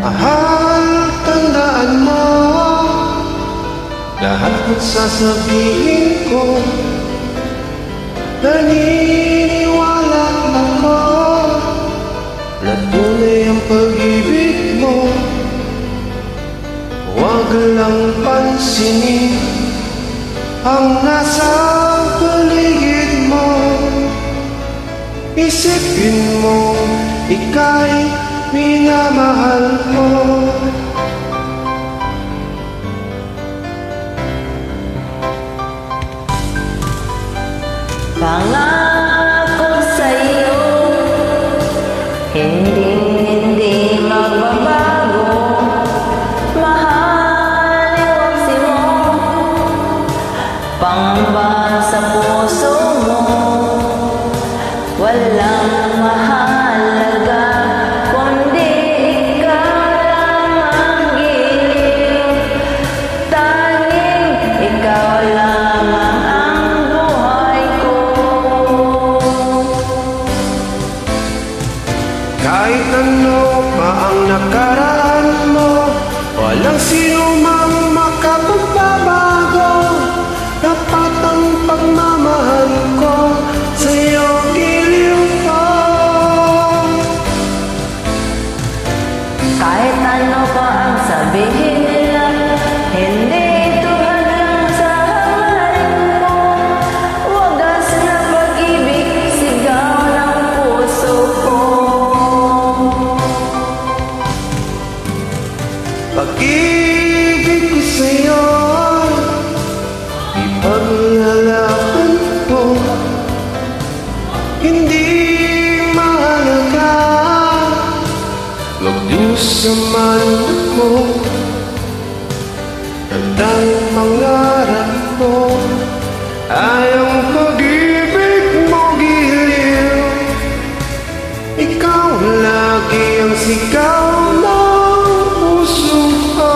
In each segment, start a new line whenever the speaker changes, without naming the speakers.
Mahal, tandaan mo, lahat ng sasabihin ko, naniniwala ako na tunay ang pag-ibig mo. Huwag lang pansinin ang nasa paligid mo. Isipin mo, ika'y minamahal mo.
Pangako sa'yo, hindi magbabago. Mahal, iwaksi mo, pangamba sa puso mo. Walang mahalaga, kundi ikaw lang ang giliw. Tanging ikaw lamang ang buhay ko.
Kahit ano pa ang nakaraan mo, walang sino mang makapagbabago. Dapat ang pagmamahal ko sa'yo giliw ko.
Kahit ano pa ang sabihin nila, hindi ito hadlang sa hangarin mo. Wagas na pag-ibig, sigaw ng puso ko.
Pag-ibig ko sa'yo, ipaglalaban ko. Hindi mahalaga magdusa man ako, at ang mangarap ko ay ang pag-ibig mo giliw. Ikaw lagi ang sigaw ng puso ko.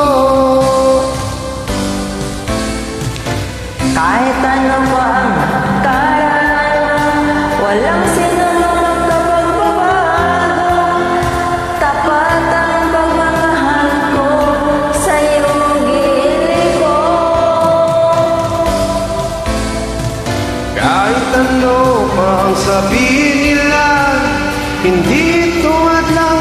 Kahit ano pa ang nakaraan, walang sino makapagbabago. Tapat ang pagmamahal ko sa iyong giliw ko.
Kahit ano pa ang sabihin nila, hindi ito hadlang